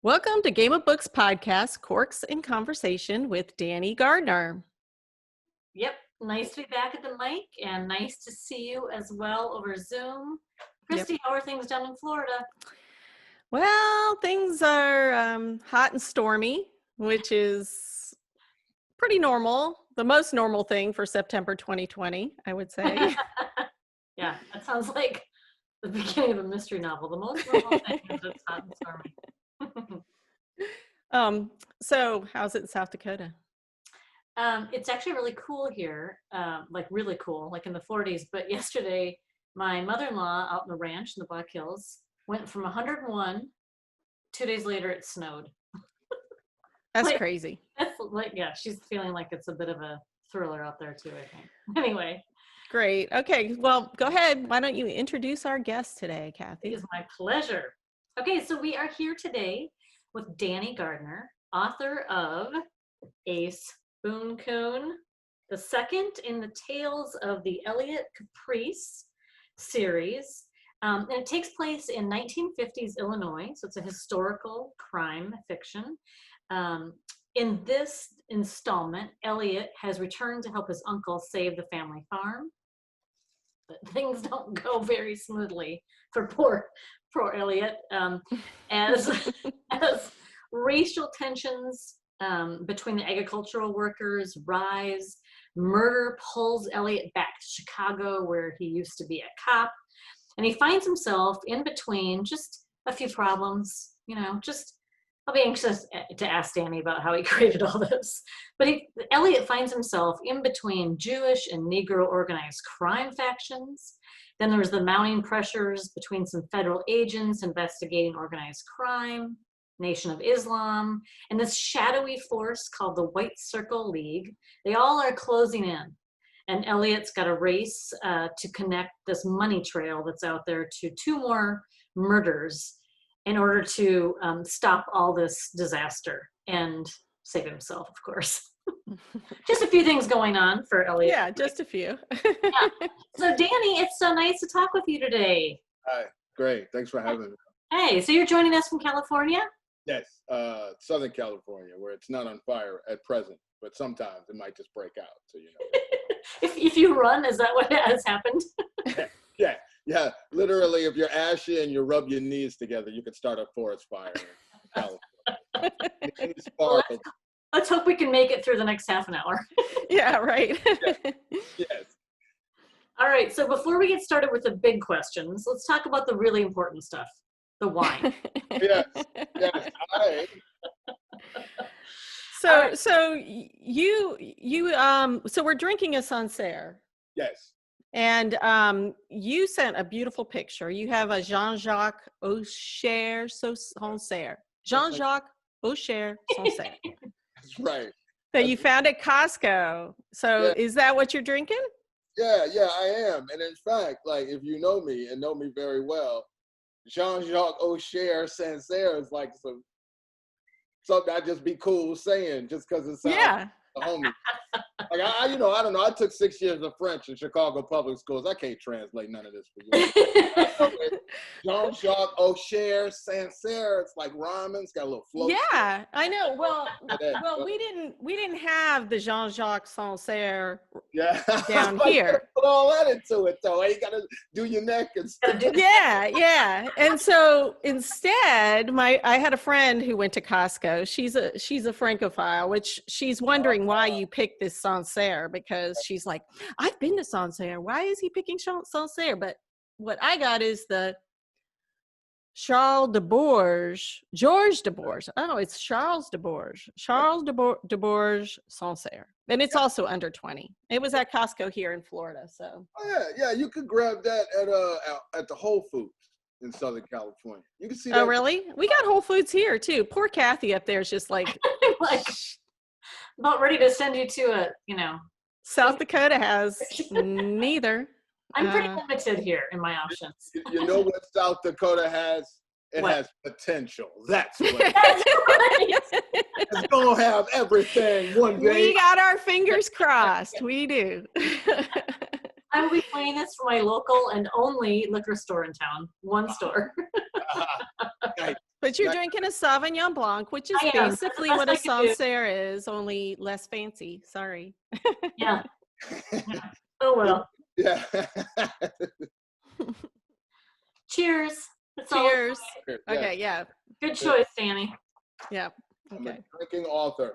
Welcome to Game of Books podcast, Corks in Conversation with Danny Gardner. Yep, nice to be back at the mic and nice to see you as well over Zoom. Christy, How are things down in Florida? Well, things are hot and stormy, which is pretty normal. The most normal thing for September 2020, I would say. Yeah, that sounds like the beginning of a mystery novel. The most normal thing is it's hot and stormy. So how's it in South Dakota? It's actually really cool here, like really cool, like in the 40s. But yesterday, my mother-in-law out in the ranch in the Black Hills went from 101. 2 days later, it snowed. That's like, crazy. That's like, yeah, she's feeling like it's a bit of a thriller out there too, I think. Anyway. Great. Okay, well, go ahead. Why don't you introduce our guest today, Cathi? It is my pleasure. Okay, so we are here today with Danny Gardner, author of Ace Boon Coon, the second in the Tales of the Elliot Caprice series. And it takes place in 1950s Illinois, so it's a historical crime fiction. In this installment, Elliot has returned to help his uncle save the family farm. But things don't go very smoothly for poor Elliot, as racial tensions between the agricultural workers rise. Murder pulls Elliot back to Chicago, where he used to be a cop, and he finds himself in between just a few problems. I'll be anxious to ask Danny about how he created all this. But Elliot finds himself in between Jewish and Negro organized crime factions. Then there's the mounting pressures between some federal agents investigating organized crime, Nation of Islam, and this shadowy force called the White Circle League. They all are closing in. And Elliot's got a race to connect this money trail that's out there to two more murders in order to stop all this disaster and save himself, of course. Just a few things going on for Elliot. Yeah, just a few. Yeah. So Danny, it's so nice to talk with you today. Hi, great. Thanks for having me. Hey, so you're joining us from California? Yes, Southern California, where it's not on fire at present, but sometimes it might just break out, so you know. If you run, is that what has happened? Yeah. Literally, if you're ashy and you rub your knees together, you can start a forest fire in California. Let's hope we can make it through the next half an hour. Yeah, right. Yes. All right, so before we get started with the big questions, let's talk about the really important stuff, the wine. Yes. So we're drinking a Sancerre. Yes. And you sent a beautiful picture. You have a Jean-Jacque Auchère Sancerre. Jean-Jacque Auchère Sancerre. That's right. That you found at Costco. So Is that what you're drinking? Yeah, I am. And in fact, like, if you know me and know me very well, Jean-Jacque Auchère Sancerre is like something I'd just be cool saying just because it sounds like a homie. Like, I don't know. I took 6 years of French in Chicago public schools. I can't translate none of this for you. Jean-Jacque Auchère Sancerre. It's like rhyming. It's got a little flow. Yeah, I know. Well, we didn't have the Jean-Jacque Sancerre down here. Put all that into it, though. You got to do your neck and stuff. Yeah. And so instead, I had a friend who went to Costco. She's a Francophile, which she's wondering why you picked this Sancerre, because she's like, I've been to Sancerre. Why is he picking Sancerre? But what I got is the Georges de Bourges. Oh, it's Charles de Bourges. Charles de Bourges Sancerre. And it's also under 20. It was at Costco here in Florida. So. Oh, yeah. You could grab that at the Whole Foods in Southern California. You can see that. Oh, really? We got Whole Foods here too. Poor Cathi up there is just like about ready to send you to South Dakota has neither. I'm pretty limited here in my options. You know what South Dakota has? It has potential. That's what it's going to have everything one day. We got our fingers crossed. We do. I will be playing this for my local and only liquor store in town. One store. Nice. But you're drinking a Sauvignon Blanc, which is I am. basically That's what a the best I could do. Sancerre is, only less fancy. Sorry. Yeah. Oh well. Yeah. Cheers. That's all. Cheers. Yeah. Okay, yeah. Good choice, Danny. Yeah. I'm Okay. a drinking author.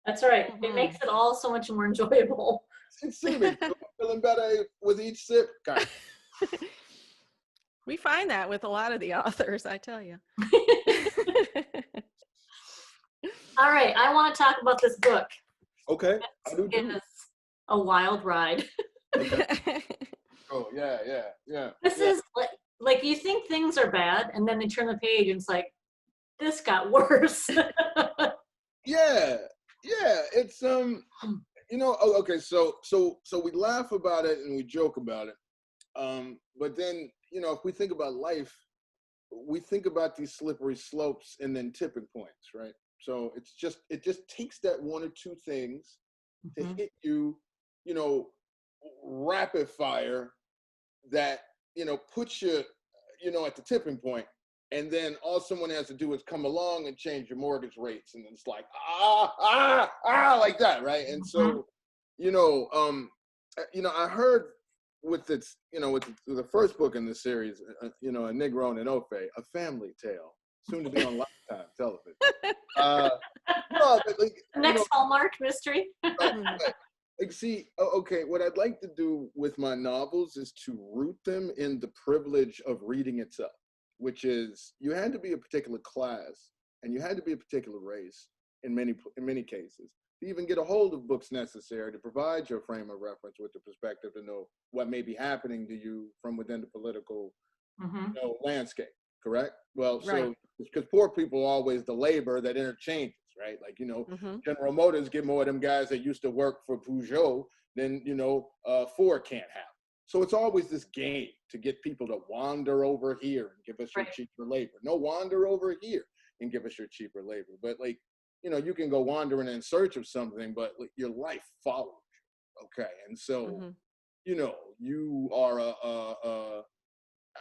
That's right. It Mhm. makes it all so much more enjoyable. It's soothing. I'm feeling better with each sip. God. We find that with a lot of the authors, I tell you. All right, I want to talk about this book. Okay. I do It too. is a wild ride. Oh, yeah. This is like you think things are bad, and then they turn the page and it's like, this got worse. Yeah. It's okay, so we laugh about it and we joke about it. But then, if we think about life, we think about these slippery slopes and then tipping points, right? So it just takes that one or two things to hit you, rapid fire that, puts you, at the tipping point. And then all someone has to do is come along and change your mortgage rates. And it's like, like that, right? And so, I heard with its, with the first book in the series, A Negro and an Ofe, A Family Tale, soon to be on Lifetime television. No, but Next Hallmark mystery. right. See, okay, what I'd like to do with my novels is to root them in the privilege of reading itself, which is you had to be a particular class and you had to be a particular race in many cases to even get a hold of books necessary to provide your frame of reference with the perspective to know what may be happening to you from within the political landscape, correct? Well, so because poor people are always the labor that interchanges, right? Like, General Motors get more of them guys that used to work for Peugeot than, Ford can't have. So it's always this game to get people to wander over here and give us your cheaper labor. No, wander over here and give us your cheaper labor. But you can go wandering in search of something, but your life follows you. Okay. And so, you are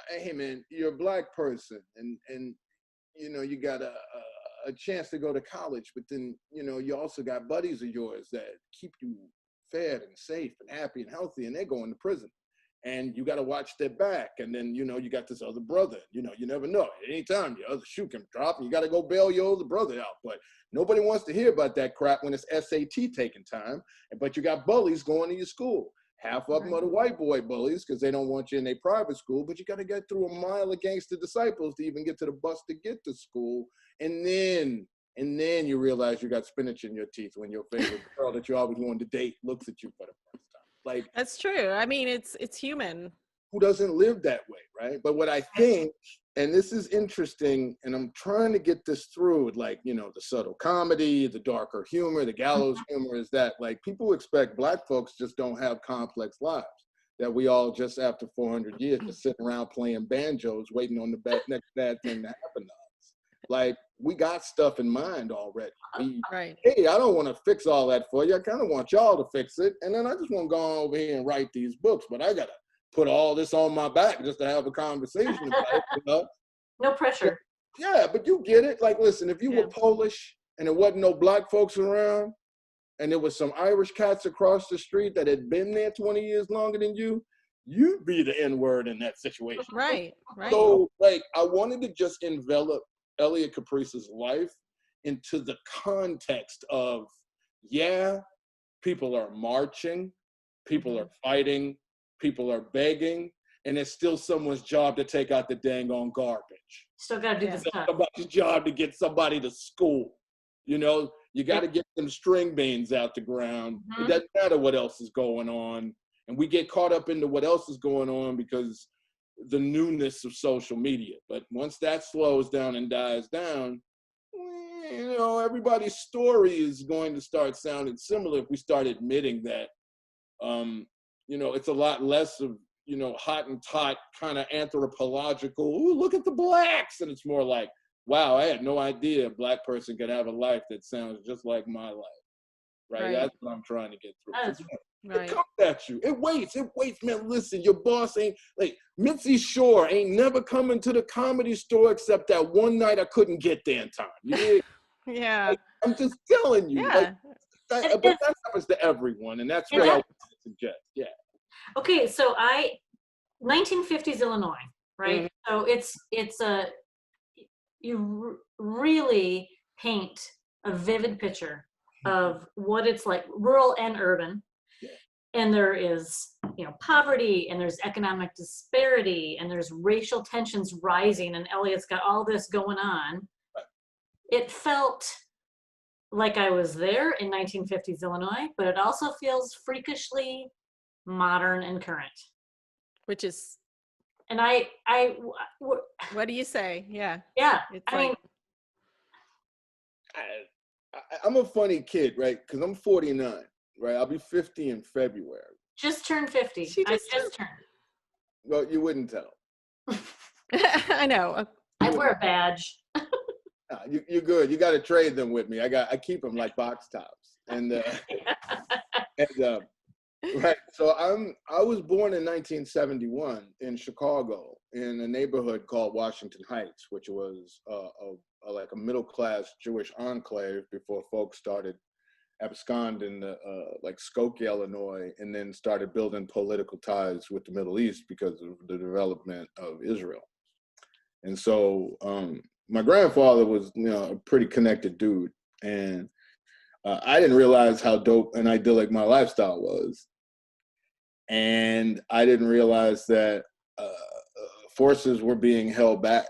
hey man, you're a Black person and you got a chance to go to college, but then, you also got buddies of yours that keep you fed and safe and happy and healthy, and they're going to prison. And you got to watch their back. And then, you got this other brother, you never know. At any time, your other shoe can drop and you got to go bail your older brother out. But nobody wants to hear about that crap when it's SAT taking time. But you got bullies going to your school. Half of them are the white boy bullies because they don't want you in their private school. But you got to get through a mile against the disciples to even get to the bus to get to school. And then you realize you got spinach in your teeth when your favorite girl that you always wanted to date looks at you for the first time. Like, that's true. I mean, it's human. Who doesn't live that way, right? But what I think, and this is interesting, and I'm trying to get this through, like, the subtle comedy, the darker humor, the gallows humor, is that, like, people expect Black folks just don't have complex lives, that we all just after 400 years just sitting around playing banjos waiting on the next bad thing to happen to us. Like, we got stuff in mind already. Hey, I don't want to fix all that for you. I kind of want y'all to fix it. And then I just want to go over here and write these books. But I got to put all this on my back just to have a conversation about it. No pressure. Yeah, but you get it. Like, listen, if you were Polish and there wasn't no Black folks around and there was some Irish cats across the street that had been there 20 years longer than you, you'd be the N-word in that situation. Right. So, like, I wanted to just envelop Elliot Caprice's life into the context of, people are marching, people are fighting, people are begging, and it's still someone's job to take out the dang on garbage. Still got to do this stuff. Somebody's job to get somebody to school. You got to get them string beans out the ground. It doesn't matter what else is going on. And we get caught up into what else is going on because the newness of social media. But once that slows down and dies down, everybody's story is going to start sounding similar if we start admitting that, it's a lot less of, Hottentot kind of anthropological, ooh, look at the Blacks. And it's more like, wow, I had no idea a Black person could have a life that sounds just like my life. Right? That's what I'm trying to get through. It Right. comes at you. It waits, man. Listen, your boss ain't, like, Mitzi Shore ain't never coming to the Comedy Store except that one night I couldn't get there in time. You dig? Yeah. Like, I'm just telling you. Like, Yeah. And but that happens to everyone, and that's And what I that- would suggest. Yeah. Okay, so 1950s Illinois, right? So it's a really paint a vivid picture of what it's like, rural and urban. Yeah. And there is, poverty, and there's economic disparity, and there's racial tensions rising, and Elliot's got all this going on. Right. It felt like I was there in 1950s Illinois, but it also feels freakishly modern and current. Which is, And what do you say? Yeah. yeah, It's I mean, I'm a funny kid, right? Because I'm 49, right? I'll be 50 in February. just turned 50. She I just just turned. Well, you wouldn't tell. I know. I wear a badge. Nah, you're good. You got to trade them with me. I keep them like box tops. And right. So I was born in 1971 in Chicago in a neighborhood called Washington Heights, which was like a middle class Jewish enclave before folks started absconding to like Skokie, Illinois, and then started building political ties with the Middle East because of the development of Israel. And so my grandfather was, a pretty connected dude, and I didn't realize how dope and idyllic my lifestyle was. And I didn't realize that forces were being held back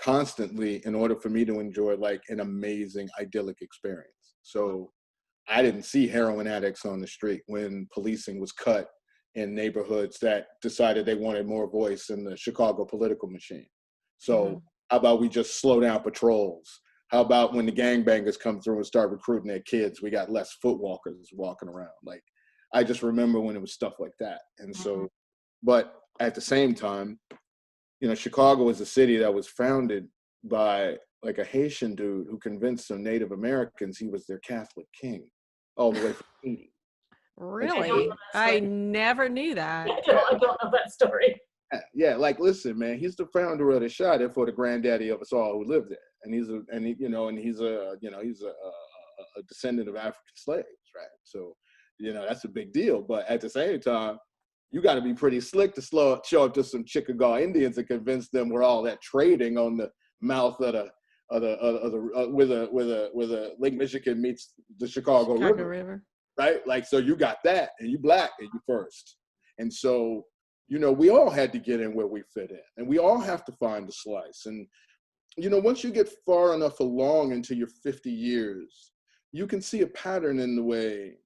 constantly in order for me to enjoy like an amazing idyllic experience. So I didn't see heroin addicts on the street when policing was cut in neighborhoods that decided they wanted more voice in the Chicago political machine. So how about we just slow down patrols? How about when the gangbangers come through and start recruiting their kids, we got less footwalkers walking around? Like, I just remember when it was stuff like that. And so, but at the same time, Chicago is a city that was founded by like a Haitian dude who convinced some Native Americans he was their Catholic king all the way from Haiti. Really? I never knew that. I don't know that story. Yeah, like, listen, man, he's the founder of the Shire for the granddaddy of us all who lived there. And he's a descendant of African slaves, right? So, that's a big deal. But at the same time, you got to be pretty slick to show up to some Chickasaw Indians and convince them we're all that trading on the mouth of where Lake Michigan meets the Chicago River, right? Like, so you got that, and you black, and you first. And so, we all had to get in where we fit in, and we all have to find a slice. And, once you get far enough along into your 50 years, you can see a pattern in the way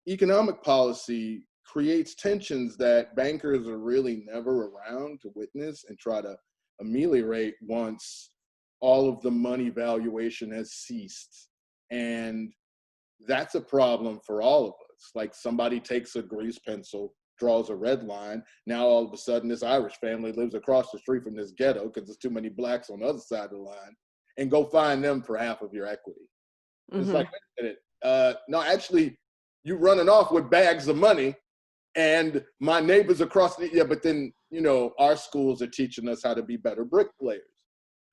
economic policy creates tensions that bankers are really never around to witness and try to ameliorate once all of the money valuation has ceased. And that's a problem for all of us. Like, somebody takes a grease pencil, draws a red line. Now all of a sudden this Irish family lives across the street from this ghetto because there's too many blacks on the other side of the line, and go find them for half of your equity. It's like, wait a minute. No, actually, you running off with bags of money, and my neighbors across but then, our schools are teaching us how to be better bricklayers.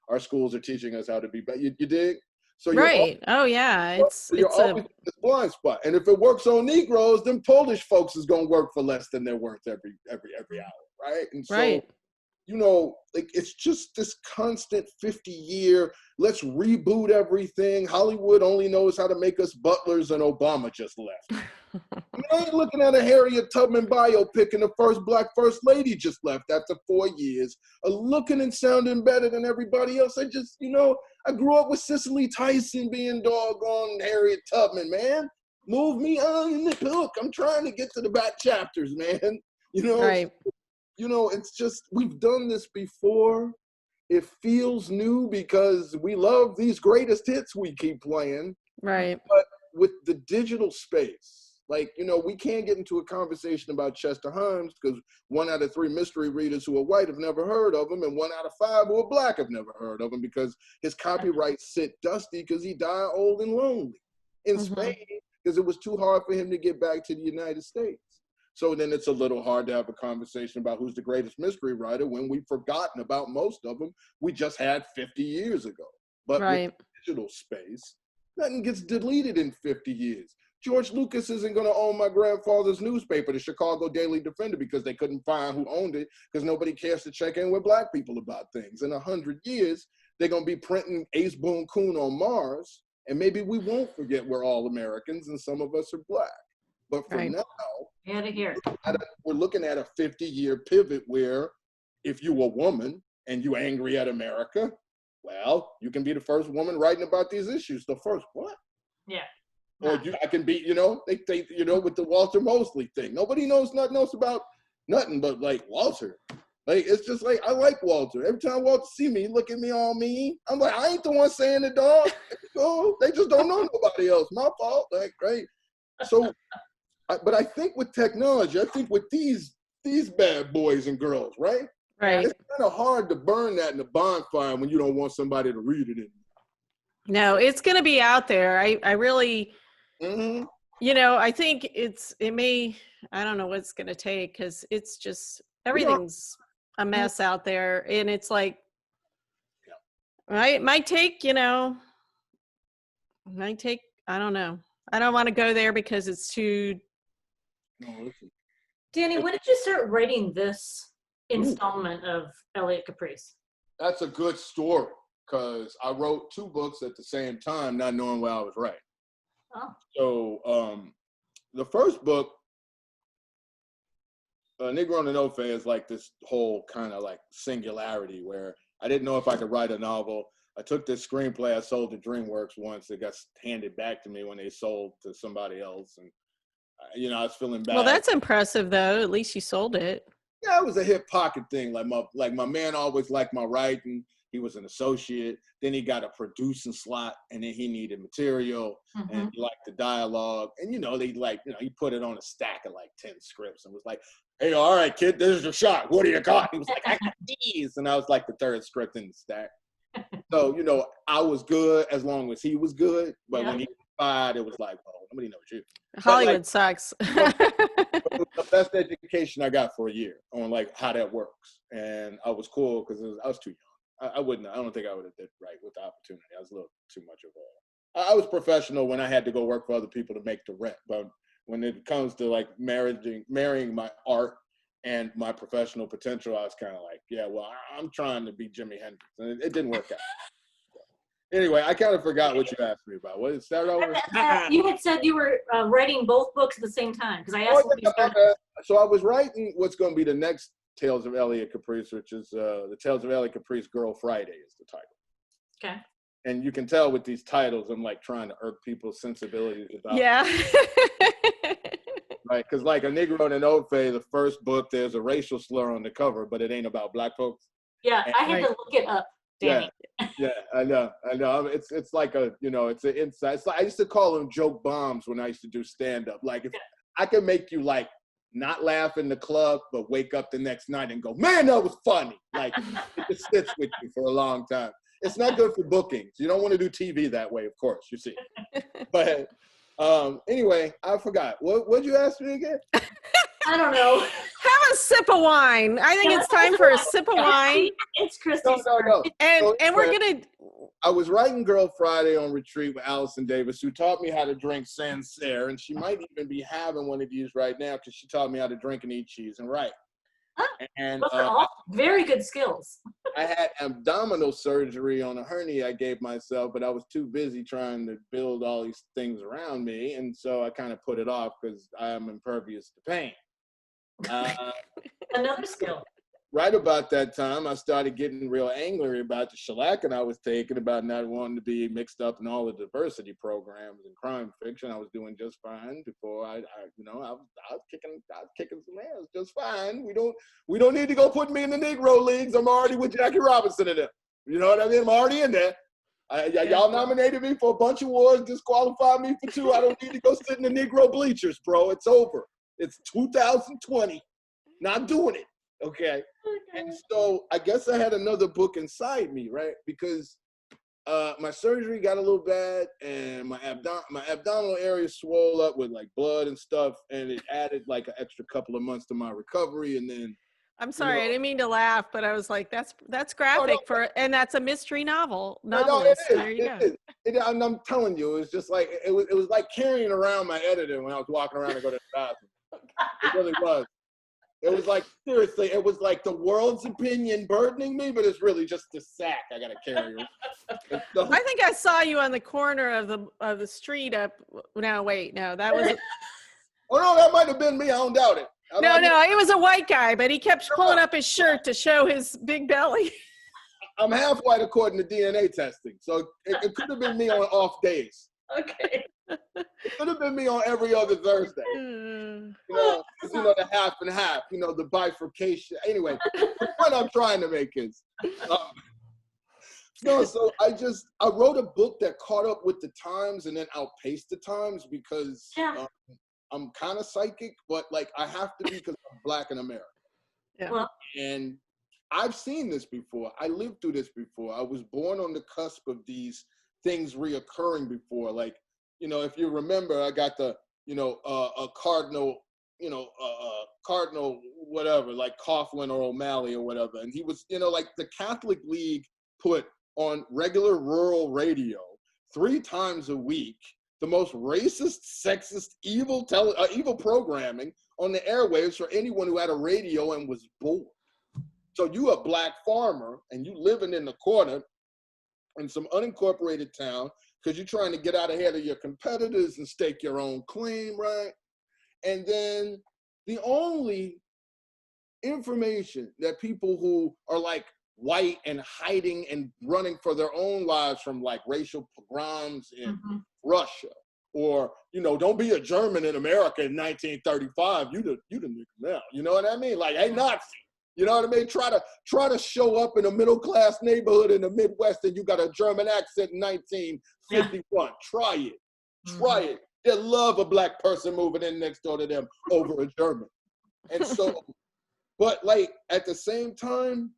Our schools are teaching us how to be better. You dig? So right. Oh yeah. It's always in this blind spot. And if it works on Negroes, then Polish folks is gonna work for less than they're worth every hour, right? And so, right. Like, it's just this constant 50-year, let's reboot everything. Hollywood only knows how to make us butlers, and Obama just left. I ain't looking at a Harriet Tubman biopic, and the first black first lady just left after 4 years, looking and sounding better than everybody else. I just, I grew up with Cicely Tyson being doggone Harriet Tubman, man. Move me on in the book. I'm trying to get to the back chapters, man. Right. It's just, we've done this before. It feels new because we love these greatest hits we keep playing. Right. But with the digital space, like, we can't get into a conversation about Chester Himes because 1 out of 3 mystery readers who are white have never heard of him, and 1 out of 5 who are black have never heard of him because his copyrights sit dusty because he died old and lonely. In Spain, because it was too hard for him to get back to the United States. So then it's a little hard to have a conversation about who's the greatest mystery writer when we've forgotten about most of them we just had 50 years ago. But with digital space, nothing gets deleted in 50 years. George Lucas isn't going to own my grandfather's newspaper, the Chicago Daily Defender, because they couldn't find who owned it, because nobody cares to check in with Black people about things. In 100 years, they're going to be printing Ace Boon Coon on Mars, and maybe we won't forget we're all Americans and some of us are Black. But for now, we're looking at a 50-year pivot where if you're a woman and you're angry at America, well, you can be the first woman writing about these issues. The first what? Yeah. Or I can be, they with the Walter Mosley thing. Nobody knows nothing else about nothing but like Walter. Like, it's just like, I like Walter. Every time Walter see me, he look at me all mean. I'm like, I ain't the one saying it, dog. They just don't know nobody else. My fault. Like, right? So, but I think with technology, I think with these bad boys and girls, right? Right. It's kind of hard to burn that in the bonfire when you don't want somebody to read it. No, it's going to be out there. I really, I think I don't know what it's going to take, because it's just, everything's a mess out there. And it's like, it might take, I don't know. I don't want to go there because it's too. Danny, when did you start writing this installment of Elliot Caprice? That's a good story, because I wrote 2 books at the same time, not knowing what I was writing. Oh. So the first book, Negro and Ofe, is like this whole kind of like singularity where I didn't know if I could write a novel. I took this screenplay I sold to DreamWorks once. It got handed back to me when they sold to somebody else. And, I was feeling bad. Well, that's impressive, though. At least you sold it. Yeah, it was a hip pocket thing. Like my man always liked my writing. He was an associate. Then he got a producing slot, and then he needed material, and he liked the dialogue. And he put it on a stack of like 10 scripts, and was like, "Hey, all right, kid, this is your shot. What do you got?" He was like, "I got these," and I was like the 3rd script in the stack. So I was good as long as he was good. But when he was fired, it was like, "Oh, nobody knows you." Hollywood sucks. It was the best education I got for a year on like how that works, and I was cool because I was too young. I don't think I would have did right with the opportunity. I was a little too much of I was professional when I had to go work for other people to make the rent. But when it comes to like marrying my art and my professional potential, I was kind of like, yeah, well, I'm trying to be Jimi Hendrix. And it didn't work out. Anyway, I kind of forgot what you asked me about. What did it start over? You had said you were writing both books at the same time, because I asked when you started. So I was writing what's going to be the next Tales of Elliot Caprice, which is the Tales of Elliot Caprice Girl Friday is the title. Okay. And you can tell with these titles, I'm like trying to irk people's sensibilities about right? Because like A Negro and an Ofe, the first book, there's a racial slur on the cover, but it ain't about Black folks. Yeah, I had to look it up, Danny. Yeah, I know. It's like it's an inside. It's like, I used to call them joke bombs when I used to do stand up. Like if I can make you like not laugh in the club, but wake up the next night and go, man, that was funny. Like it sits with you for a long time. It's not good for bookings. You don't want to do TV that way, of course, you see. But anyway, I forgot. What'd you ask me again? I don't know. Have a sip of wine. I think it's time for a sip of wine. It's Christie's. No. And we're going to. I was writing Girl Friday on retreat with Allison Davis, who taught me how to drink Sancerre, and she might even be having one of these right now because she taught me how to drink and eat cheese and write. And those are all very good skills. I had abdominal surgery on a hernia I gave myself, but I was too busy trying to build all these things around me, and so I kind of put it off because I am impervious to pain. Another skill. Right about that time, I started getting real angry about the shellacking I was taking, about not wanting to be mixed up in all the diversity programs and crime fiction. I was doing just fine before I was kicking some ass just fine. We don't need to go put me in the Negro leagues. I'm already with Jackie Robinson in them. You know what I mean? I'm already in there. Y'all nominated me for a bunch of awards, disqualified me for 2. I don't need to go sit in the Negro bleachers, bro. It's over. It's 2020. Not doing it. Okay. And so I guess I had another book inside me, right? Because my surgery got a little bad, and my abdominal area swelled up with like blood and stuff, and it added like an extra couple of months to my recovery. And then I'm sorry, I didn't mean to laugh, but I was like, that's graphic and that's a mystery novelist. There you go. I'm telling you, it was just like it was like carrying around my editor when I was walking around to go to the bathroom. It really was. It was like, seriously, it was like the world's opinion burdening me, but it's really just the sack I gotta carry. So, I think I saw you on the corner of the street up. No, wait, no, that was. Oh no, that might have been me. I don't doubt it. No, it was a white guy, but he kept pulling up his shirt to show his big belly. I'm half white according to DNA testing, so it could have been me on off days. Okay. It could have been me on every other Thursday. The half and half, the bifurcation. Anyway, the point I'm trying to make is, so I wrote a book that caught up with the times and then outpaced the times because I'm kind of psychic, but like I have to be because I'm Black in America. Yeah. Well, and I've seen this before. I lived through this before. I was born on the cusp of these things reoccurring before. Like, if you remember, I got the, a cardinal, cardinal, whatever, like Coughlin or O'Malley or whatever. And he was, like the Catholic League put on regular rural radio 3 times a week, the most racist, sexist, evil programming on the airwaves for anyone who had a radio and was bored. So you a Black farmer and you living in the corner in some unincorporated town because you're trying to get out ahead of your competitors and stake your own claim, right? And then the only information that people who are like white and hiding and running for their own lives from like racial pogroms in Russia, or, don't be a German in America in 1935, you the nigga now, you know what I mean? Like, hey, Nazi. You know what I mean? Try to show up in a middle-class neighborhood in the Midwest and you got a German accent in 1951. Yeah. Try it. Try it. They love a Black person moving in next door to them over a German. And so, but like at the same time,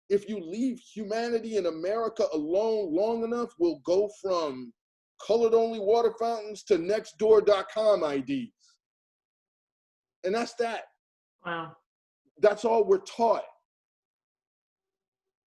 if you leave humanity in America alone long enough, we'll go from colored-only water fountains to nextdoor.com IDs. And that's that. Wow. That's all we're taught.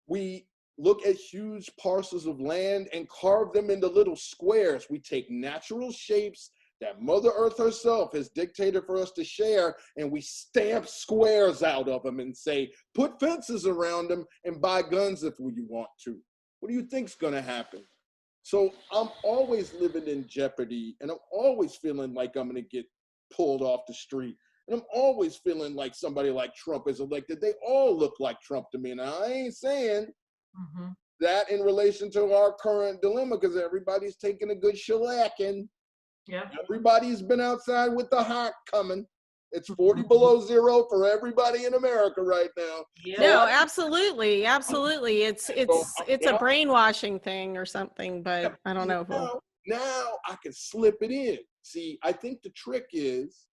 We look at huge parcels of land and carve them into little squares. We take natural shapes that Mother Earth herself has dictated for us to share, and we stamp squares out of them and say, put fences around them and buy guns if you want to. What do you think's gonna happen? So I'm always living in jeopardy, and I'm always feeling like I'm gonna get pulled off the street. And I'm always feeling like somebody like Trump is elected. They all look like Trump to me. Now, I ain't saying that in relation to our current dilemma, because everybody's taking a good shellacking. Yeah. Everybody's been outside with the hot coming. It's 40 below zero for everybody in America right now. Yeah. No, absolutely. It's a brainwashing thing or something, but I don't know. Now I can slip it in. See, I think the trick is,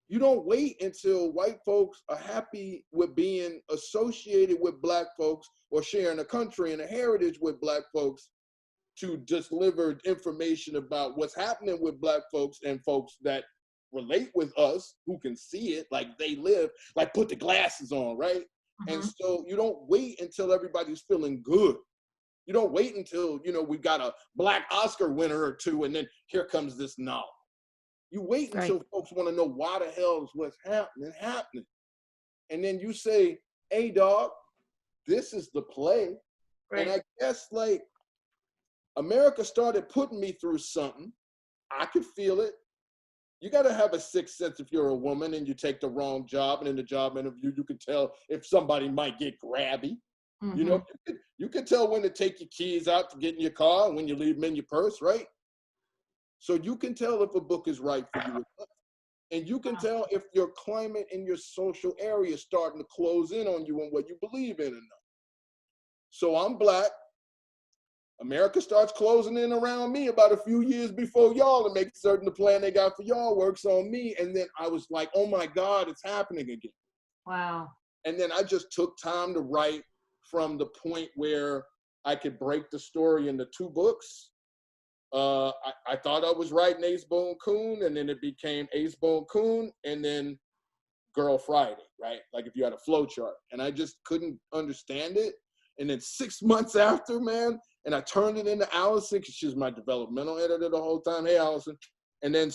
you don't wait until white folks are happy with being associated with Black folks or sharing a country and a heritage with Black folks to deliver information about what's happening with Black folks and folks that relate with us, who can see it, like they live, like put the glasses on, right? And so you don't wait until everybody's feeling good. You don't wait until, we got a Black Oscar winner or two, and then here comes this novel. You wait until folks want to know why the hell is what's happening. And then you say, hey, dog, this is the play. Right. And I guess like America started putting me through something. I could feel it. You got to have a sixth sense if you're a woman and you take the wrong job. And in the job interview, you can tell if somebody might get grabby. You can tell when to take your keys out to get in your car and when you leave them in your purse, right? So you can tell if a book is right for you. And you can tell if your climate and your social area is starting to close in on you and what you believe in or not. So I'm Black. America starts closing in around me about a few years before y'all to make certain the plan they got for y'all works on me. And then I was like, oh my God, it's happening again. Wow. And then I just took time to write from the point where I could break the story into 2 books. I thought I was writing Ace Boon Coon, and then it became Ace Boon Coon, and then Girl Friday, right? Like if you had a flow chart, and I just couldn't understand it. And then 6 months after, man, and I turned it into Allison, because she's my developmental editor the whole time. Hey, Allison. And then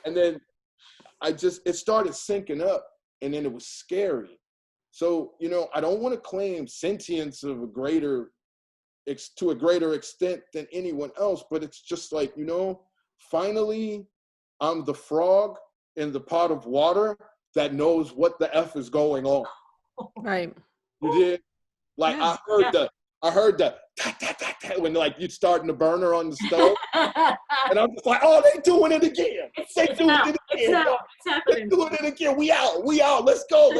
and then it started syncing up, and then it was scary. So, I don't want to claim sentience of to a greater extent than anyone else, but it's just like, finally, I'm the frog in the pot of water that knows what the F is going on. Right. You did? Like, Yeah. I heard the when like you're starting the burner on the stove. And I'm just like, oh, they doing it again. It's happening. They doing it again. We out. Let's go.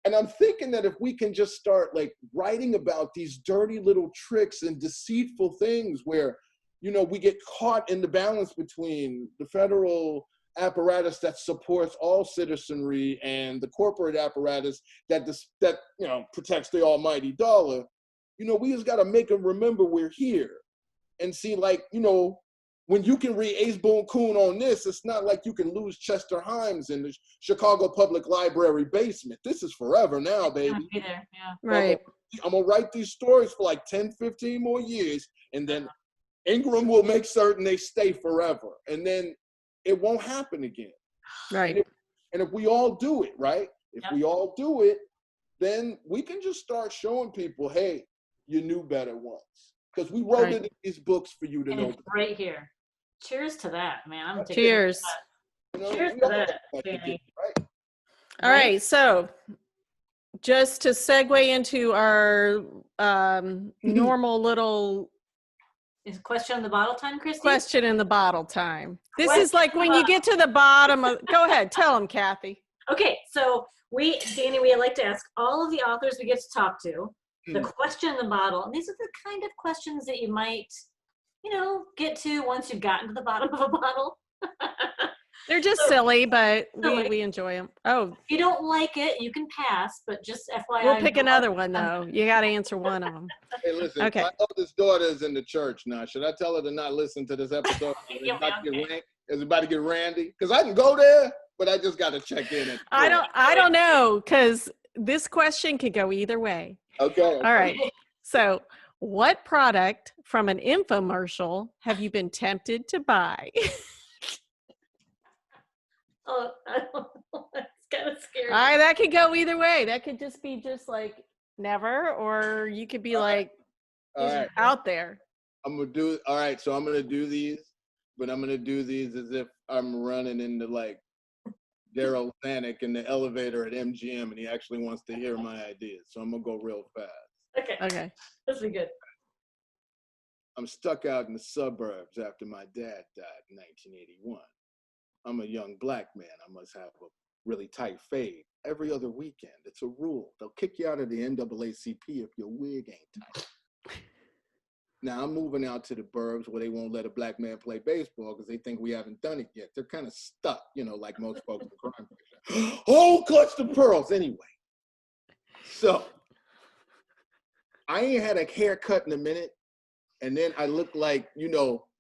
And I'm thinking that if we can just start like writing about these dirty little tricks and deceitful things where, we get caught in the balance between the federal apparatus that supports all citizenry and the corporate apparatus that protects the almighty dollar, we just got to make them remember we're here. And see, like, when you can read Ace Boon Coon on this, it's not like you can lose Chester Himes in the Chicago Public Library basement. This is forever now, baby. Be there. Yeah. Right. I'm going to write these stories for like 10, 15 more years, and then Ingram will make certain they stay forever. And then it won't happen again. Right. And if we all do it, right? If we all do it, then we can just start showing people, hey, you knew better once. Because we wrote it in these books for you to know. It's right here. Cheers to that, man. I'm taking Cheers. Cheers to that, Danny. Right? All right. So just to segue into our normal little Is question in the bottle time, Christy? question in the bottle time. This is like when you get to the bottom of, go ahead, tell them, Cathi. Okay, so Danny, we like to ask all of the authors we get to talk to the question in the bottle. And these are the kind of questions that you might, get to once you've gotten to the bottom of a bottle. They're just silly, but we enjoy them. Oh, If you don't like it, you can pass, but just FYI. we'll pick another one, though. You got to answer one of them. Hey, listen, Okay. my oldest daughter is in the church now. Should I tell her to not listen to this episode? Is it about to get randy? Because I can go there, but I just got to check in. I don't know, because this question could go either way. Okay. All right. So what product from an infomercial have you been tempted to buy? Oh, I don't know. It's kind of scary. That could go either way. That could just be like never, or you could be like out there. I'm going to do, all right, so I'm going to do these, but I'm going to do these as if I'm running into like Daryl Zanuck in the elevator at MGM and he actually wants to hear my ideas. So I'm going to go real fast. Okay. This will be good. I'm stuck out in the suburbs after my dad died in 1981. I'm a young black man. I must have a really tight fade every other weekend. It's a rule. They'll kick you out of the NAACP if your wig ain't tight. Now I'm moving out to the burbs where they won't let a black man play baseball because they think we haven't done it yet. They're kind of stuck, like most folks in crime fiction. Oh, clutch the pearls. Anyway, so I ain't had a haircut in a minute. And then I look like,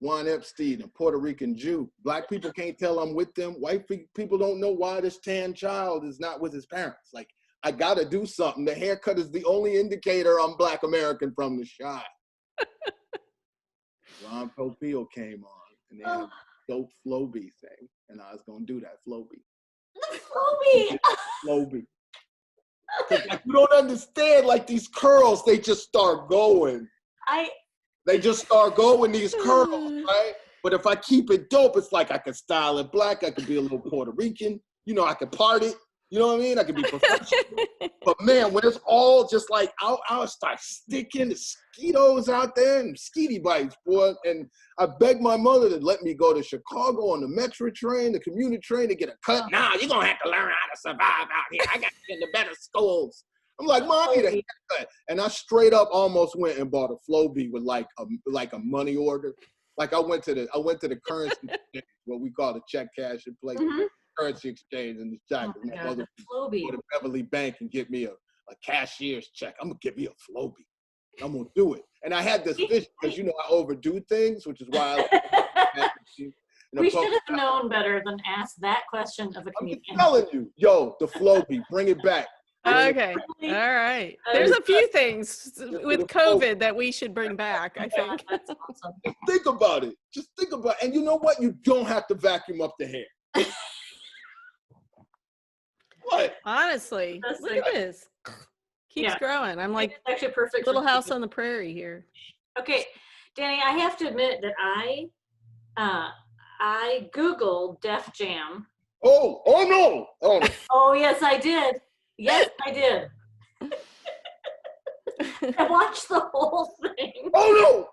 Juan Epstein, a Puerto Rican Jew. Black people can't tell I'm with them. White people don't know why this tan child is not with his parents. Like, I got to do something. The haircut is the only indicator I'm Black American from the shot. Ron Popeil came on, and they had a dope Flowbee thing. And I was going to do that Flowbee. Flowbee. Like, you don't understand, like, these curls, they just start going. They just start going, these curls, right? But if I keep it dope, it's like I could style it black. I could be a little Puerto Rican. I could part it. You know what I mean? I could be professional. But man, when it's all just like, I'll start sticking the mosquitoes out there and mosquito bites, boy. And I begged my mother to let me go to Chicago on the Metro train, the commuter train to get a cut. Nah, you're going to have to learn how to survive out here. I got to get in the better schools. I'm like, Mom, I need a haircut. And I straight up almost went and bought a Flowbee with like a money order. Like I went to the currency exchange, what we call the check cash and play currency exchange, and the jack. My mother would go to Beverly Bank and get me a cashier's check. I'm gonna give me a Flowbee. I'm gonna do it. And I had this vision because you know I overdo things, which is why we should have known better than ask that question of a comedian. I'm telling you, yo, the Flowbee, bring it back. Okay. All right. There's a few things with COVID that we should bring back, I think. That's awesome. Just think about it. Just think about it. And you know what? You don't have to vacuum up the hair. What? Honestly, look at this. Keeps growing. I'm like it's actually perfect. Little House on the Prairie here. Okay, Danny, I have to admit that I Googled Def Jam. Oh no. Oh. Oh yes, I did. Yes, I did. I watched the whole thing. Oh no.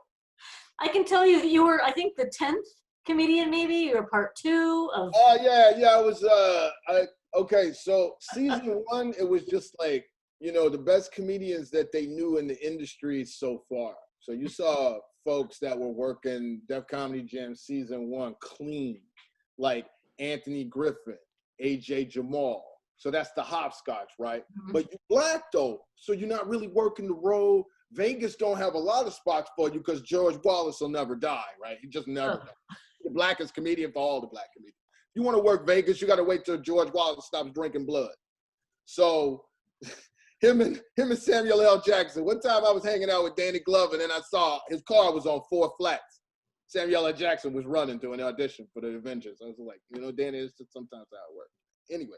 I can tell you that you were, I think, the 10th comedian, maybe. You were part 2 of. Yeah. I was. Okay. So season 1, it was just like, you know, the best comedians that they knew in the industry so far. So you saw folks that were working Def Comedy Jam season 1 clean, like Anthony Griffin, AJ Jamal. So that's the hopscotch, right? Mm-hmm. But you're black though, so you're not really working the road. Vegas don't have a lot of spots for you because George Wallace will never die, right? He just never dies. The blackest comedian for all the black comedians. If you want to work Vegas, you got to wait till George Wallace stops drinking blood. So him and Samuel L. Jackson. One time I was hanging out with Danny Glover, and then I saw his car was on 4 flats. Samuel L. Jackson was running to an audition for the Avengers. I was like, you know, Danny, it's just sometimes how it works. Anyway.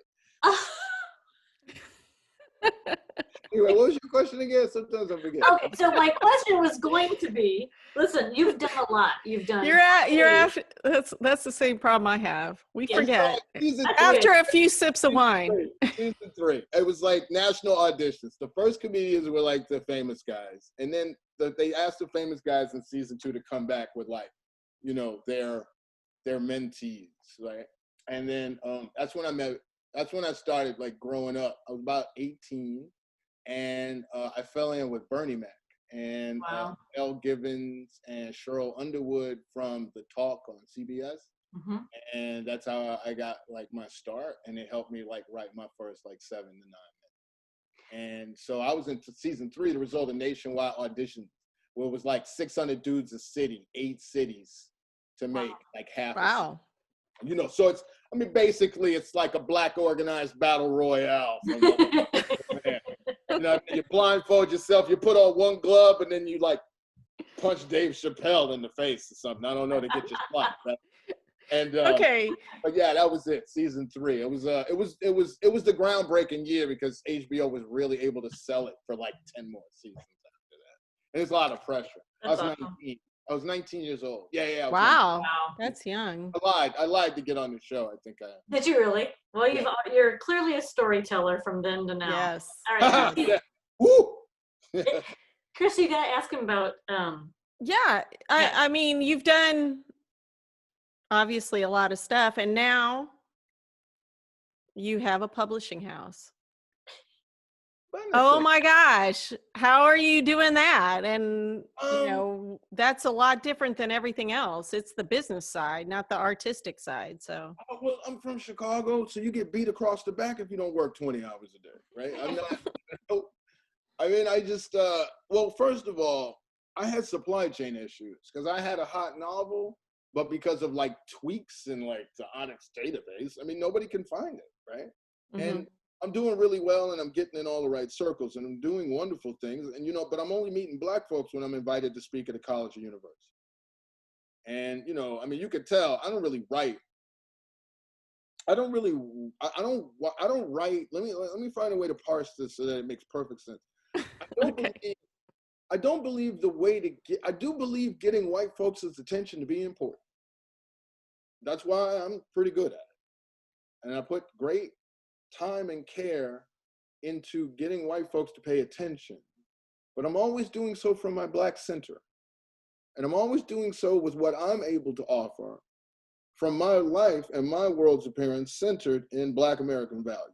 Anyway, what was your question again? Sometimes I forget. Okay, so my question was going to be, listen, you've done a lot. You've done. That's the same problem I have. We forget So, after a few sips of wine. Season 3, it was like national auditions. The first comedians were like the famous guys, and then they asked the famous guys in season 2 to come back with like, you know, their mentees, right? And then that's when I started like growing up. I was about 18, and I fell in with Bernie Mac and Elle Givens and Cheryl Underwood from The Talk on CBS. Mm-hmm. And that's how I got like my start, and it helped me like write my first like 7 to 9 minutes. And so I was into season 3, the result of nationwide auditions, where it was like 600 dudes a city, 8 cities to make like half. Wow. You know, so it's, I mean, basically it's like a black organized battle royale. You know, you blindfold yourself, you put on one glove, and then you like punch Dave Chappelle in the face or something. I don't know, to get your spot. Right? And okay, but yeah, that was it. Season 3. It was the groundbreaking year because HBO was really able to sell it for like 10 more seasons after that. And there's a lot of pressure. That's I was 19 years old. Yeah. Wow, that's young. I lied to get on the show. I think I. Did you really? Well, you're clearly a storyteller from then to now. Yes. All right. Yeah. Woo! Chris, you gotta ask him about. Yeah, I mean, you've done obviously a lot of stuff, and now you have a publishing house. Oh my gosh, how are you doing that? And you know, that's a lot different than everything else. It's the business side, not the artistic side. So well, I'm from Chicago, so you get beat across the back if you don't work 20 hours a day, right? I'm not. I mean, I just well, first of all, I had supply chain issues because I had a hot novel, but because of like tweaks in like the Onyx database, I mean, nobody can find it, right? Mm-hmm. And I'm doing really well, and I'm getting in all the right circles, and I'm doing wonderful things. And, you know, but I'm only meeting black folks when I'm invited to speak at a college or university. And, you know, I mean, you could tell I don't really write. I don't write. Let me find a way to parse this so that it makes perfect sense. I don't believe the way to get, I do believe getting white folks' attention to be important. That's why I'm pretty good at it. And I put great time and care into getting white folks to pay attention, but I'm always doing so from my black center, and I'm always doing so with what I'm able to offer from my life and my world's appearance centered in Black American values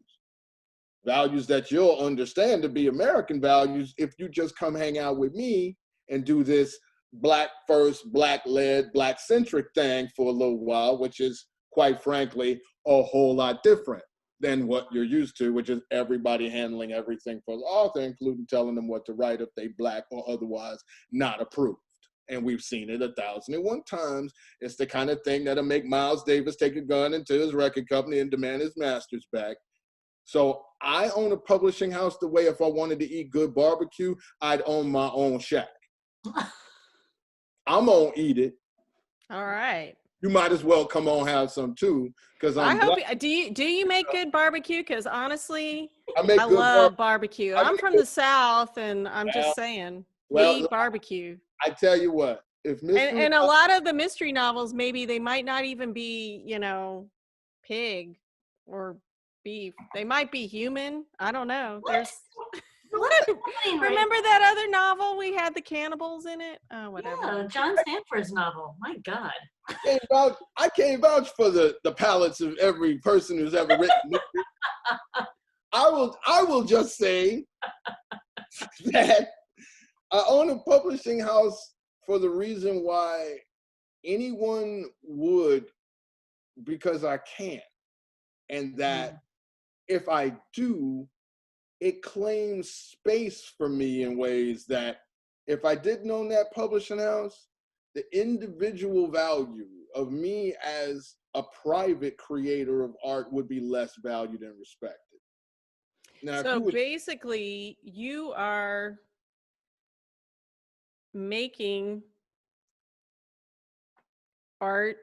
that you'll understand to be American values if you just come hang out with me and do this black first, black led, black centric thing for a little while, which is quite frankly a whole lot different. than what you're used to, which is everybody handling everything for the author, including telling them what to write if they Black or otherwise not approved. And we've seen it 1,001 times. It's the kind of thing that'll make Miles Davis take a gun into his record company and demand his masters back. So I own a publishing house the way if I wanted to eat good barbecue, I'd own my own shack. I'm gonna eat it. All right. You might as well come on have some too, because I hope. Do you make good barbecue? Because honestly, I make I good love barbecue. I'm make from good- the South, and I'm just saying, we well, eat barbecue. I tell you what, if mystery And a lot of the mystery novels, maybe they might not even be, pig or beef. They might be human. I don't know. What? What is happening right Remember that other novel we had the cannibals in it? Oh, whatever. Yeah, John Sanford's novel. My God. I can't vouch for the palates of every person who's ever written mystery. I will just say that I own a publishing house for the reason why anyone would, because I can. And that if I do, it claims space for me in ways that if I didn't own that publishing house, the individual value of me as a private creator of art would be less valued and respected. Now, So basically, you are making art,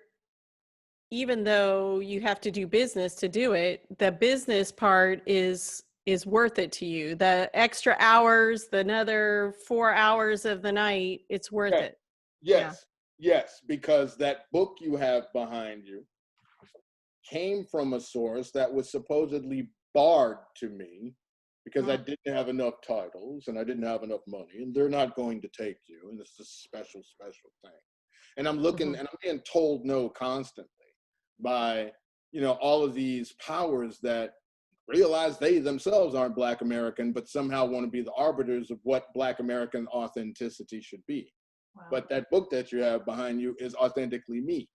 even though you have to do business to do it. The business part is worth it to you. The extra hours, the another 4 hours of the night, it's worth it. Yes, because that book you have behind you came from a source that was supposedly barred to me because I didn't have enough titles and I didn't have enough money, and they're not going to take you, and it's a special thing. And I'm looking and I'm being told no constantly by, all of these powers that realize they themselves aren't Black American, but somehow want to be the arbiters of what Black American authenticity should be. Wow. But that book that you have behind you is authentically me.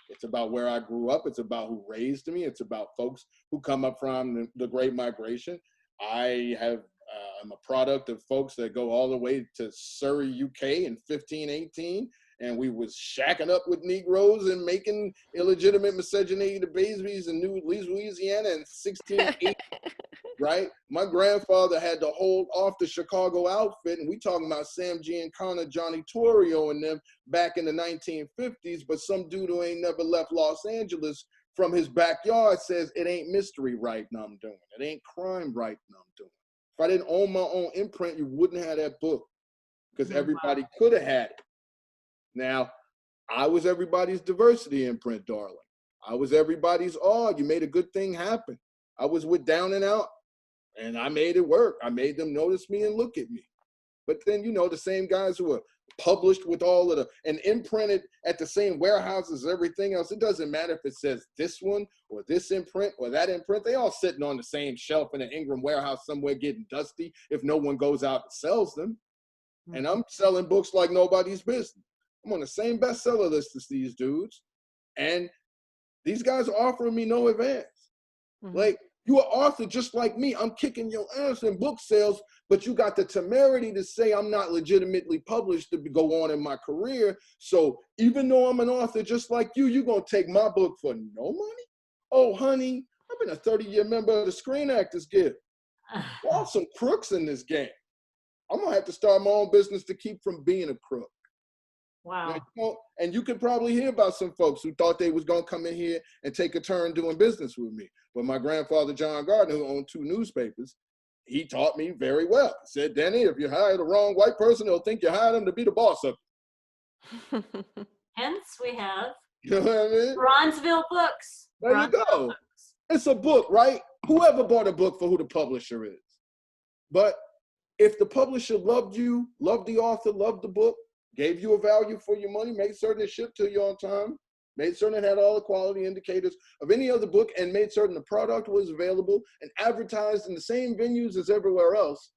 It's about where I grew up. It's about who raised me. It's about folks who come up from the Great Migration. I'm a product of folks that go all the way to Surrey, UK in 1518. And we was shacking up with Negroes and making illegitimate miscegenated babies in New Louisiana in 1680, right? My grandfather had to hold off the Chicago outfit, and we talking about Sam Giancana, Johnny Torrio and them back in the 1950s, but some dude who ain't never left Los Angeles from his backyard says it ain't mystery right now I'm doing. It ain't crime right now I'm doing. If I didn't own my own imprint, you wouldn't have that book because everybody could have had it. Now, I was everybody's diversity imprint, darling. I was everybody's, you made a good thing happen. I was with Down and Out, and I made it work. I made them notice me and look at me. But then, the same guys who are published with all of and imprinted at the same warehouses as everything else, it doesn't matter if it says this one or this imprint or that imprint. They all sitting on the same shelf in an Ingram warehouse somewhere getting dusty if no one goes out and sells them. And I'm selling books like nobody's business. I'm on the same bestseller list as these dudes. And these guys are offering me no advance. Like, you are author just like me. I'm kicking your ass in book sales, but you got the temerity to say I'm not legitimately published to go on in my career. So even though I'm an author just like you, you're going to take my book for no money? Oh, honey, I've been a 30-year member of the Screen Actors Guild. Y'all some crooks in this game. I'm going to have to start my own business to keep from being a crook. Wow. And you could probably hear about some folks who thought they was going to come in here and take a turn doing business with me. But my grandfather, John Gardner, who owned 2 newspapers, he taught me very well. He said, Danny, if you hire the wrong white person, they'll think you hired them to be the boss of it. Hence, we have You know what I mean? Bronzeville Books. There you go. It's a book, right? Whoever bought a book for who the publisher is. But if the publisher loved you, loved the author, loved the book, gave you a value for your money, made certain it shipped to you on time, made certain it had all the quality indicators of any other book, and made certain the product was available and advertised in the same venues as everywhere else,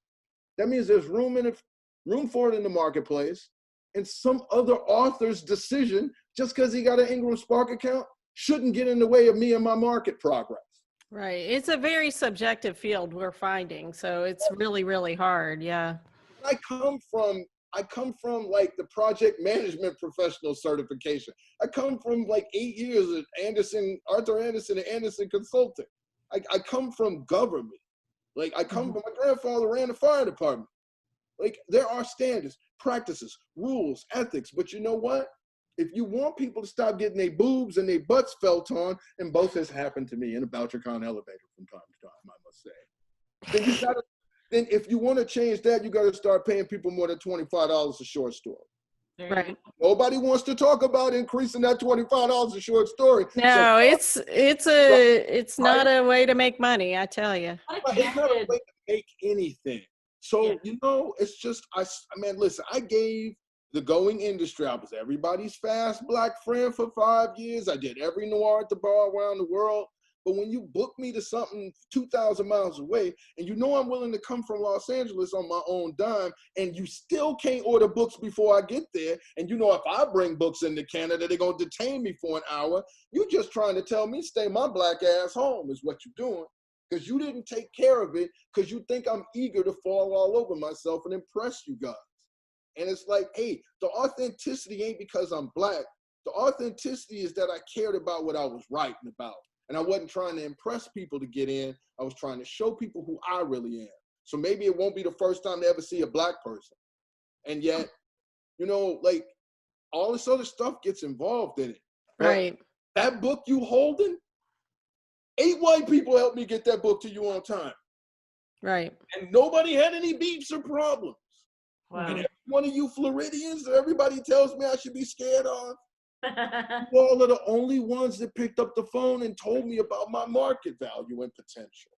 that means there's room for it in the marketplace. And some other author's decision, just because he got an Ingram Spark account, shouldn't get in the way of me and my market progress. Right. It's a very subjective field we're finding, so it's really, really hard. Yeah. I come from like the project management professional certification. I come from like 8 years at Arthur Anderson and Anderson Consulting. I come from government. Like I come from, my grandfather ran the fire department. Like there are standards, practices, rules, ethics, but you know what? If you want people to stop getting their boobs and their butts felt on, and both has happened to me in a Bouchercon elevator from time to time, I must say, then you gotta, then if you want to change that, you got to start paying people more than $25 a short story. Right. Nobody wants to talk about increasing that $25 a short story. No, it's not a way to make money, I tell you. What a It's not a candid. way to make anything. So, Yeah. you know, it's just, man, listen, I gave the going industry, I was everybody's fast black friend for 5 years. I did every noir at the bar around the world. But when you book me to something 2,000 miles away, and you know I'm willing to come from Los Angeles on my own dime, and you still can't order books before I get there, and you know if I bring books into Canada, they're going to detain me for an hour, you're just trying to tell me stay my black ass home is what you're doing. Because you didn't take care of it, because you think I'm eager to fall all over myself and impress you guys. And it's like, hey, the authenticity ain't because I'm black. The authenticity is that I cared about what I was writing about. And I wasn't trying to impress people to get in. I was trying to show people who I really am. So maybe it won't be the first time they ever see a black person. And yet, you know, like all this other stuff gets involved in it. Right. That book you holding, 8 white people helped me get that book to you on time. Right. And nobody had any beefs or problems. Wow. And every one of you Floridians, everybody tells me I should be scared of. You all are the only ones that picked up the phone and told me about my market value and potential.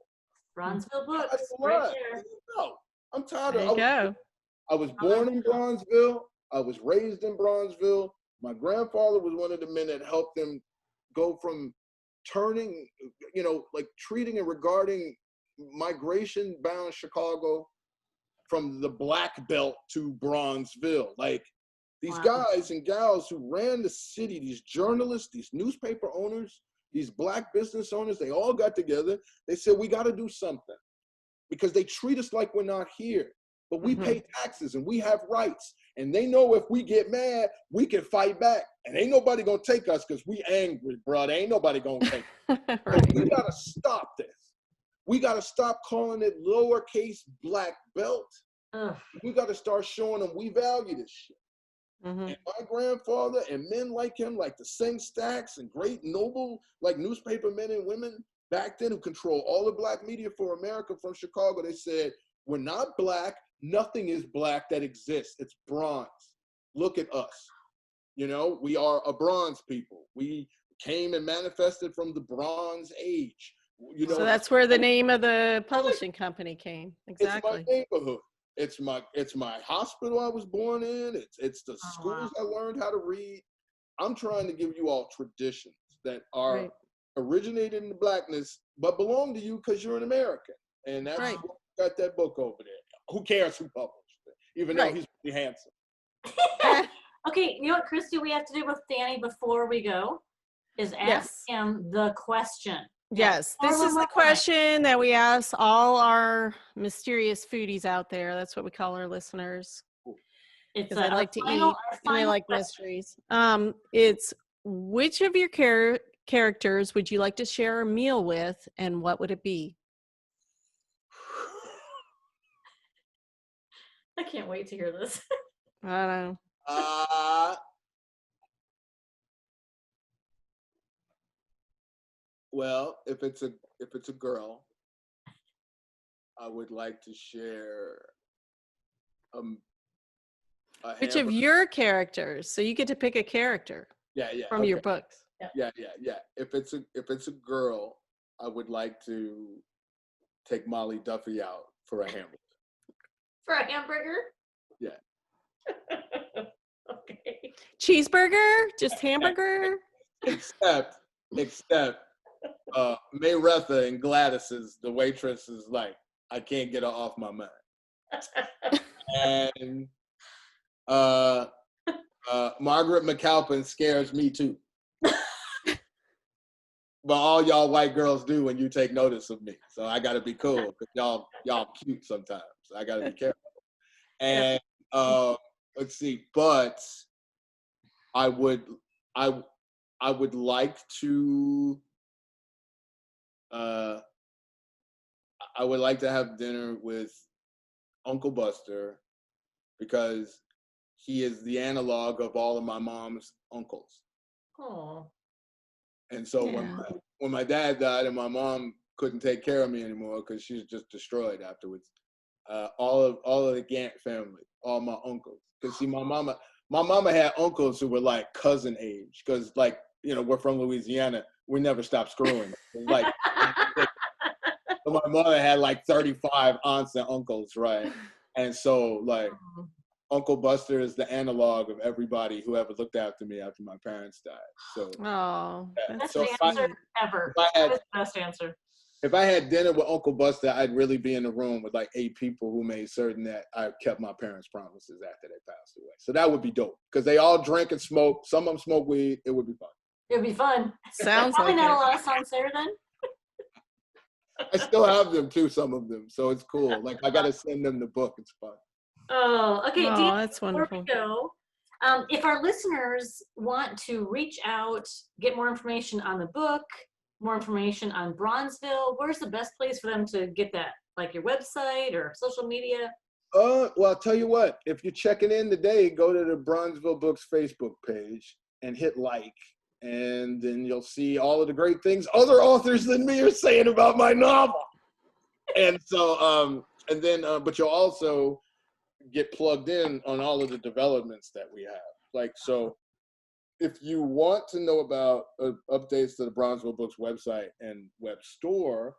Bronzeville I Books, don't right lie. there. No, I'm tired There you of go. I was born in Bronzeville. I was raised in Bronzeville. My grandfather was one of the men that helped them go from turning, you know, like treating and regarding migration bound Chicago from the Black Belt to Bronzeville. Like these Wow. guys and gals who ran the city, these journalists, these newspaper owners, these black business owners, they all got together. They said, we got to do something because they treat us like we're not here. But we pay taxes and we have rights. And they know if we get mad, we can fight back. And ain't nobody gonna take us because we angry, bro. Ain't nobody gonna take us. So Right. we gotta stop this. We gotta stop calling it lowercase black belt. Ugh. We gotta start showing them we value this shit. And my grandfather and men like him, like the Sing Stacks and great noble, like newspaper men and women back then who control all the black media for America from Chicago, they said, we're not black. Nothing is black that exists. It's bronze. Look at us. You know, we are a bronze people. We came and manifested from the Bronze Age. You know, So that's where the name of the publishing company came. Exactly. It's my neighborhood. It's my hospital I was born in. It's the schools I learned how to read. I'm trying to give you all traditions that are originated in the blackness, but belong to you because you're an American. And that's Right. what got that book over there. Who cares who published it? Even though he's really handsome. Okay, you know what, Christy, we have to do with Danny before we go is ask him the question. Yes, this is the question that we ask all our mysterious foodies out there. That's what we call our listeners. Because they like to eat and they like mysteries. It's which of your characters would you like to share a meal with, and what would it be? I can't wait to hear this. I don't know. Well, if it's a girl, I would like to share Which of your characters? So you get to pick a character. From your books. Yeah. If it's a girl, I would like to take Molly Duffy out for a hamburger. For a hamburger? Yeah. Okay. Cheeseburger? Just hamburger? Except Mayretha and Gladys's, the waitress is like, I can't get her off my mind. And Margaret McAlpin scares me too. but all y'all white girls do when you take notice of me. So I got to be cool because y'all cute sometimes. So I got to be careful. And let's see, but I would like to I would like to have dinner with Uncle Buster because he is the analog of all of my mom's uncles. Oh. And so when my dad died and my mom couldn't take care of me anymore because she was just destroyed afterwards, all of the Gant family, all my uncles. Because see, my mama had uncles who were like cousin age. Because like, you know, we're from Louisiana, we never stopped screwing. Like, so my mother had like 35 aunts and uncles, right? And so like, Uncle Buster is the analog of everybody who ever looked after me after my parents died. So, That's so the answer ever. That was the best answer. If I had dinner with Uncle Buster, I'd really be in the room with like 8 people who made certain that I kept my parents' promises after they passed away. So that would be dope because they all drink and smoke. Some of them smoke weed. It would be fun. It would be fun. Sounds probably like not it. a lot of Sancerre then. I still have them too, some of them. So it's cool. Like I got to send them the book. It's fun. Oh, okay. Oh, that's wonderful. Before we go, if our listeners want to reach out, get more information on the book, more information on Bronzeville, where's the best place for them to get that? Like your website or social media? Well, I'll tell you what. If you're checking in today, go to the Bronzeville Books Facebook page and hit like, and then you'll see all of the great things other authors than me are saying about my novel. And so, but you'll also get plugged in on all of the developments that we have. Like, so if you want to know about updates to the Bronzeville Books website and web store,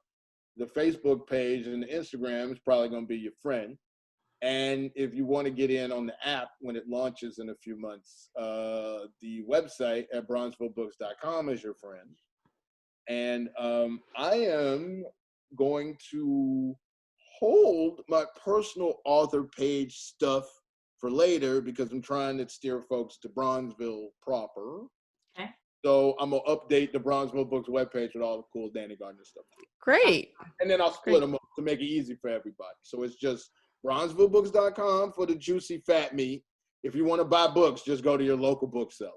the Facebook page and the Instagram is probably going to be your friend. And if you want to get in on the app when it launches in a few months, the website at bronzevillebooks.com is your friend. And I am going to hold my personal author page stuff for later because I'm trying to steer folks to Bronzeville proper. Okay. So I'm going to update the Bronzeville Books webpage with all the cool Danny Gardner stuff. Great. And then I'll split them up to make it easy for everybody. So it's just bronzevillebooks.com for the juicy fat meat. If you want to buy books, just go to your local bookseller.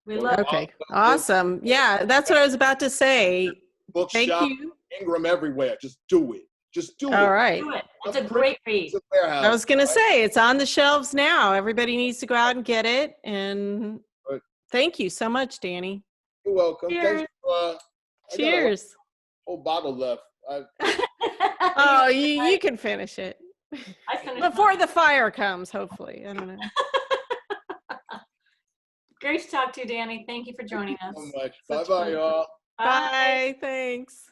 We love Okay. Awesome. Yeah, that's what I was about to say. Thank Bookshop, you. Ingram everywhere. Just do it. Just do it. All right. Do it. It's a great read. It's a warehouse, I was going right? to say it's on the shelves now. Everybody needs to go out and get it. And Right. thank you so much, Danny. You're welcome. Cheers. Thanks for, Cheers. I got a whole bottle left. Oh, you can finish it I finished before mine. the fire comes, hopefully. I don't know. Great to talk to you, Danny. Thank you for joining us. So much. Such Bye-bye, fun. y'all. Bye. Thanks.